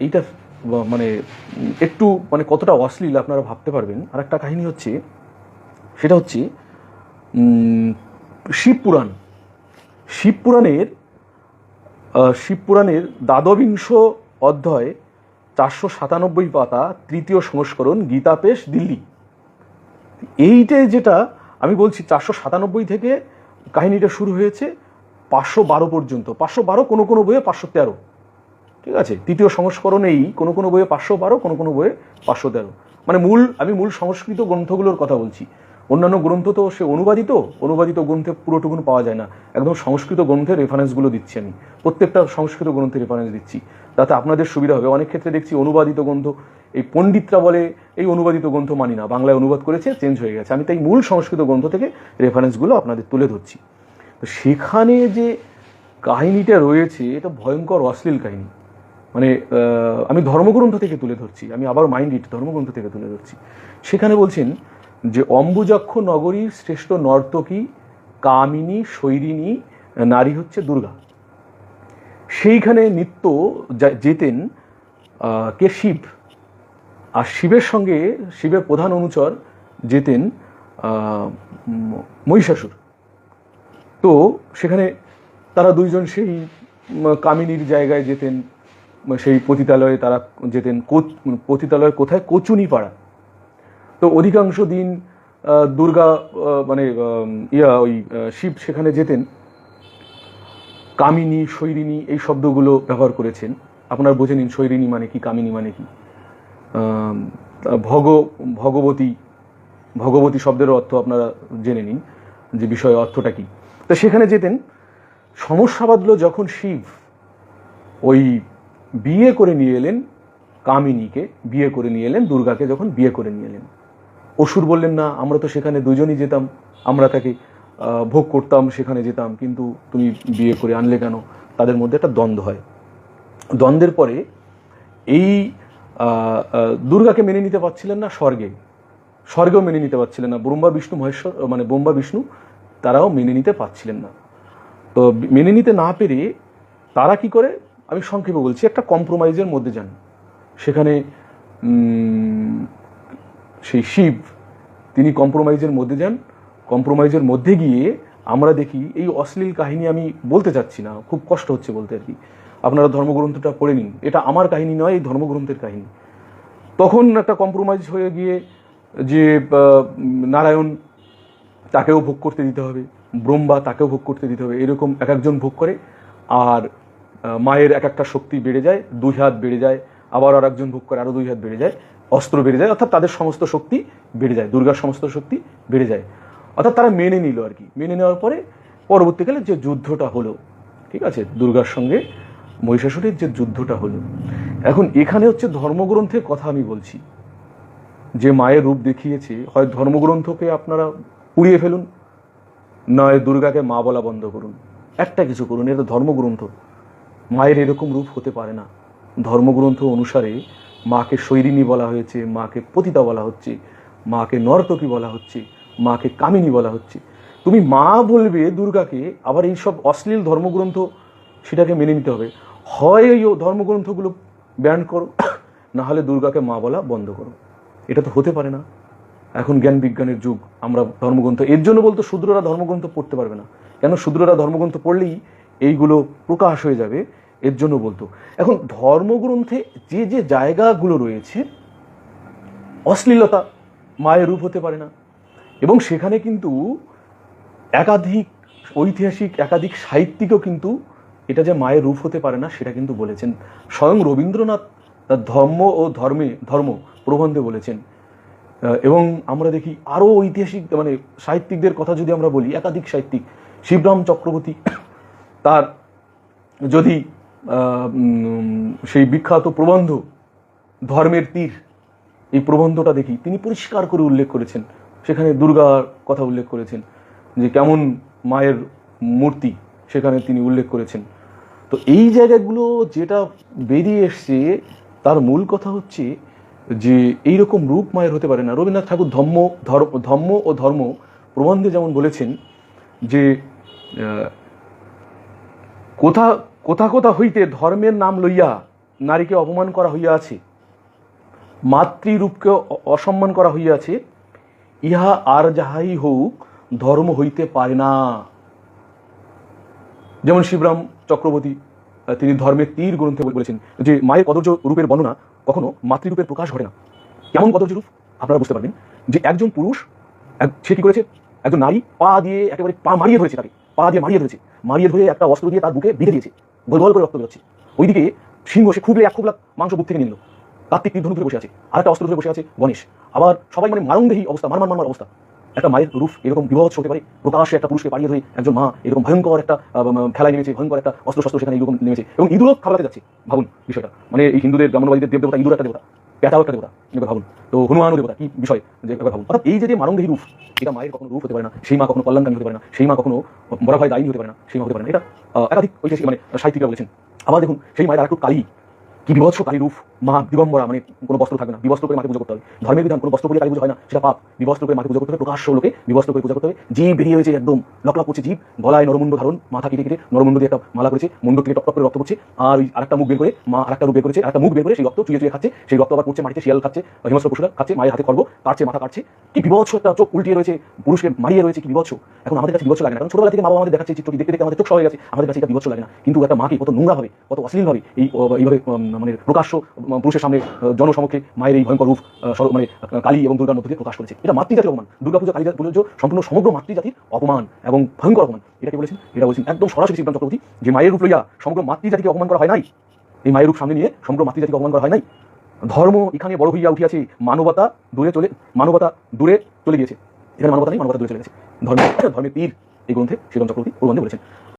এইটা মানে একটু মানে কতটা অশ্লীল আপনারা ভাবতে পারবেন। আর একটা কাহিনী হচ্ছে, সেটা হচ্ছে শিবপুরাণ। শিবপুরাণের দ্বাদবিংশ অধ্যায় 497 পাতা, তৃতীয় সংস্করণ, গীতাপেশ, দিল্লি। এইটাই যেটা আমি বলছি, 497 থেকে কাহিনীটা শুরু হয়েছে 512 পর্যন্ত। 512, কোনো কোনো বইয়ে 513, ঠিক আছে। তৃতীয় সংস্করণেই কোনো কোনো বইয়ে 512, কোনো কোনো বইয়ে 513। মানে আমি মূল সংস্কৃত গ্রন্থগুলোর কথা বলছি। অন্যান্য গ্রন্থ তো সে অনুবাদিত গ্রন্থে পুরোটুকুন পাওয়া যায় না। একদম সংস্কৃত গ্রন্থের রেফারেন্সগুলো দিচ্ছি আমি, প্রত্যেকটা সংস্কৃত গ্রন্থের রেফারেন্স দিচ্ছি, তাতে আপনাদের সুবিধা হবে। অনেক ক্ষেত্রে দেখছি অনুবাদিত গ্রন্থ, এই পণ্ডিতরা বলে এই অনুবাদিত গ্রন্থ মানি না, বাংলায় অনুবাদ করেছে, চেঞ্জ হয়ে গেছে। আমি তাই মূল সংস্কৃত গ্রন্থ থেকে রেফারেন্সগুলো আপনাদের তুলে ধরছি। তো সেখানে যে কাহিনীটা রয়েছে, এটা ভয়ঙ্কর অশ্লীল কাহিনী। মানে আমি ধর্মগ্রন্থ থেকে তুলে ধরছি, আমি আবার ধর্মগ্রন্থ থেকে তুলে ধরছি। সেখানে বলছেন যে অম্বুজাক্ষ নগরীর শ্রেষ্ঠ নর্তকী, কামিনী, শৈরিণী নারী হচ্ছে দুর্গা। সেইখানে নিত্য যেতেন কে? শিব। আর শিবের প্রধান অনুচর যেতেন মহিষাসুর। তো সেখানে তারা দুইজন সেই কামিনীর জায়গায় যেতেন, সেই পতিতালয়ে তারা যেতেন। পতিতালয় কোথায়? কচুনিপাড়া। তো অধিকাংশ দিন দুর্গা মানে ওই শিব সেখানে যেতেন। কামিনী, শৈরিণী এই শব্দগুলো ব্যবহার করেছেন। আপনারা বুঝে নিন শৈরিণী মানে কি, কামিনী মানে কি। ভগবতী শব্দের অর্থ আপনারা জেনে নিন, যে বিষয় অর্থটা কি। তো সেখানে যেতেন। সমস্যা বাঁধলো যখন শিব ওই বিয়ে করে নিয়ে এলেন কামিনীকে, বিয়ে করে নিয়ে এলেন দুর্গাকে, যখন বিয়ে করে নিয়ে এলেন, অসুর বললেন না, আমরা তো সেখানে দুজনই যেতাম, আমরা তাকে ভোগ করতাম, সেখানে যেতাম, কিন্তু তুমি বিয়ে করে আনলে কেন? তাদের মধ্যে একটা দ্বন্দ্ব হয়। দ্বন্দ্বের পরে এই দুর্গাকে মেনে নিতে পারছিলেন না, স্বর্গেও মেনে নিতে পারছিলেন না। ব্রহ্মা বিষ্ণু তারাও মেনে নিতে পারছিলেন না। তো মেনে নিতে না পেরে তারা কি করে, আমি সংক্ষেপে বলছি, একটা কম্প্রোমাইজের মধ্যে যান। সেখানে সেই শিব তিনি কম্প্রোমাইজের মধ্যে যান। কম্প্রোমাইজের মধ্যে গিয়ে আমরা দেখি এই অশ্লীল কাহিনী, আমি বলতে চাচ্ছি না, খুব কষ্ট হচ্ছে বলতে আর কি। আপনারা ধর্মগ্রন্থটা পড়ে নিন, এটা আমার কাহিনী নয়, এই ধর্মগ্রন্থের কাহিনী। তখন একটা কম্প্রোমাইজ হয়ে গিয়ে যে নারায়ণ তাকেও ভোগ করতে দিতে হবে, ব্রহ্মা তাকেও ভোগ করতে দিতে হবে, এরকম এক একজন ভোগ করে। আর মায়ের এক একটা শক্তি বেড়ে যায়, 2 হাত বেড়ে যায়, আবার আর একজন ভোগ করে, আরও 2 হাত বেড়ে যায়, অস্ত্র বেড়ে যায়, অর্থাৎ তাদের সমস্ত শক্তি বেড়ে যায়, দুর্গার সমস্ত শক্তি বেড়ে যায়। অর্থাৎ তারা মেনে নিল আর কি। মেনে নেওয়ার পরে পরবর্তীকালে যে যুদ্ধটা হলো, ঠিক আছে, দুর্গার সঙ্গে মহিষাসুরের যে যুদ্ধটা হলো। এখন এখানে হচ্ছে ধর্মগ্রন্থের কথা আমি বলছি, যে মায়ের রূপ দেখিয়েছে, হয় ধর্মগ্রন্থকে আপনারা পুড়িয়ে ফেলুন, নয় দুর্গাকে মা বলা বন্ধ করুন, একটা কিছু করুন। এটা ধর্মগ্রন্থ, মায়ের এরকম রূপ হতে পারে না। ধর্মগ্রন্থ অনুসারে মাকে শৈরিণী বলা হয়েছে, মাকে পতিতা বলা হচ্ছে, মাকে নর্তকী বলা হচ্ছে, মাকে কামিনী বলা হচ্ছে। তুমি মা বলবে দুর্গাকে, আবার এই সব অশ্লীল ধর্মগ্রন্থ সেটাকে মেনে নিতে হবে। হয় এই ধর্মগ্রন্থগুলো ব্যান করো, না হলে দুর্গাকে মা বলা বন্ধ করো। এটা তো হতে পারে না। এখন জ্ঞান বিজ্ঞানের যুগ, আমরা ধর্মগ্রন্থ, এর জন্য বলতো শূদ্ররা ধর্মগ্রন্থ পড়তে পারবে না। কেন? শূদ্ররা ধর্মগ্রন্থ পড়লেই এইগুলো প্রকাশ হয়ে যাবে, এর জন্য বলতো। এখন ধর্মগ্রন্থে যে যে জায়গাগুলো রয়েছে, অশ্লীলতা, মায়ের রূপ হতে পারে না। এবং সেখানে কিন্তু একাধিক সাহিত্যিকও কিন্তু এটা যে মায়ের রূপ হতে পারে না সেটা কিন্তু বলেছেন। স্বয়ং রবীন্দ্রনাথ তার ধর্ম প্রবন্ধে বলেছেন। এবং আমরা দেখি আরও ঐতিহাসিক মানে সাহিত্যিকদের কথা যদি আমরা বলি, একাধিক সাহিত্যিক, শিবরাম চক্রবর্তী, তার যদি সেই বিখ্যাত প্রবন্ধ ধর্মের তীর, এই প্রবন্ধটা দেখি, তিনি পরিষ্কার করে উল্লেখ করেছেন, সেখানে দুর্গার কথা উল্লেখ করেছেন, যে কেমন মায়ের মূর্তি সেখানে তিনি উল্লেখ করেছেন। তো এই জায়গাগুলো যেটা বেরিয়ে এসছে, তার মূল কথা হচ্ছে যে এইরকম রূপ মায়ের হতে পারে না। রবীন্দ্রনাথ ঠাকুর ধম্ম ও ধর্ম প্রবন্ধে যেমন বলেছেন যে কোথা কোথা হইতে ধর্মের নাম লইয়া নারীকে অপমান করা হইয়াছে, মাতৃরূপকে অসম্মান করা হইয়াছে, ইহা আর যাহাই হোক ধর্ম হইতে পারে না। যেমন শিবরাম চক্রবর্তী তিনি ধর্মের তীর গ্রন্থে বলেছেন যে মায়ের কদর্য রূপের বর্ণনা কখনো মাতৃরূপের প্রকাশ ঘটে না। কেমন কদর্য রূপ আপনারা বুঝতে পারবেন যে একজন পুরুষ সে কি করেছে, একজন নারী পা দিয়ে একেবারে পা মারিয়ে ধরেছে, তাকে পা দিয়ে মারিয়ে ধরেছে, মারিয়ে ধরে একটা অস্ত্র দিয়ে তার বুকে বেঁধে দিয়েছে, গোল গোল করে রক্ত বেরোচ্ছে। ওইদিকে সিংহ সে খুবলে এক খুবলা মাংস বুক থেকে নিয়ে নিল, কার্তিক তীর্ধনু ধরে বসে আছে, আর একটা অস্ত্র ধরে বসে আছে গণেশ। আবার সবাই মানে মারণদেহী অবস্থা, মার অবস্থা। একটা মায়ের রূপ এরকম বিভৎস হতে পারে, প্রকাশ্যে একটা পুরুষকে পাড়িয়ে ধরে একজন মা এরকম ভয়ঙ্কর একটা খেলায় নেমেছে, ভয়ঙ্কর একটা অস্ত্র সেখানে এরকম নেমেছে, এবং ইঁদুরও খাওয়াতে যাচ্ছে। ভাবুন বিষয়টা, মানে এই হিন্দুদের ব্রাহ্মণবাদীদের দেবতা ইঁদুর একটা দেবতা, পেটাও একটা দেবতা, এবার ভাবুন তো হনুমানও দেবতা, কি বিষয় যে এবার ভাবুন। অর্থাৎ এই যে মারণদেহী রূপ, এটা মায়ের কখনো রূপ হতে পারে না, সেই মা কখনো কল্যাণকামী হতে পারে না, সেই মা কখনো বড় ভাই দায়ী হতে পারে না, সেই মা হতে পারে না। এটা একাধিক ঐতিহাসিক মানে সাহিত্যিকরা বলেছেন। আবার দেখুন সেই মায়ের আরেকটু কালী, কি বিভৎস কালী রূপ, মা দিগম্বরা, মানে কোনো বস্ত্র থাকবে না, বিবস্ত্র করে মাকে পুজো করতে হবে। ধর্মের বিধান কোনো বস্ত্র পরে কালী পুজো হয় না, সেটা পাপ। বিবস্ত্র করে মাকে পুজো করতে হবে, প্রকাশ্য লোকে বিবস্ত্র করে পূজা করতে হবে। জীব বেরিয়ে হয়েছে একদম লক করছে, জীব গলায় নরমুণ্ড ধারণ, মাথা কেটে কেটে নরমুণ্ড দিয়ে একটা মালা করেছে, মুন্ড থেকে টপ করে রক্ত পড়ছে, আর ওই আরেকটা মুখ বের করে মা আরেকটা রূপ বের করেছে, আরেকটা মুখ বের করে সেই রক্ত চুয়ে খাচ্ছে, সেই রক্ত আবার পড়ছে মাটিতে, শিয়াল খাচ্ছে, হিংস্র পশুরা খাচ্ছে, মায়ের হাতে খর্ব কাটছে, মাথা কাটছে, কি বিভৎস একটা চোখ উল্টিয়ে রয়েছে, পুরুষকে মারিয়ে রয়েছে, কি বিভৎস। এখন আমাদের কাছে বিভৎস লাগে না, কারণ ছোটবেলা থেকে মা বাবা আমাদের দেখাচ্ছে চিত্রটি দেখতে দেখতে আমাদের চোখ সরে গেছে, আমাদের কাছে এটা বিভৎস লাগে না। কিন্তু একটা মাকে কত নোংরা ভাবে, কত অশ্লীল ভাবে এইভাবে মানে প্রকাশ্য পুরুষের সামনে জনসমক্ষে মায়ের এই ভয়ঙ্কর রূপ মানে কালী এবং দুর্গার মধ্যে প্রকাশ করেছে। এটা মাতৃজাতির অপমান, দুর্গাপূজা কালী পুজো সম্পূর্ণ সমগ্র মাতৃজাতির অপমান এবং ভয়ঙ্কর অপমান। এটা কি বলেছেন? এটা বলছেন একদম সরাসরি শিবরাম চক্রবর্তী, যে মায়ের রূপ লইয়া সমগ্র মাতৃজাতিকে অপমান করা হয় নাই, এই মায়ের রূপ সামনে নিয়ে সমগ্র মাতৃজাতিকে অপমান করা হয় নাই। ধর্ম এখানে বড় হইয়া উঠিয়াছে, মানবতা দূরে চলে গিয়েছে। এখানে মানবতা নেই, মানবতা দূরে চলে গেছে। ধর্মের তীর এই গ্রন্থে শিবরাম চক্রবর্তী প্রবন্ধে বলেছেন।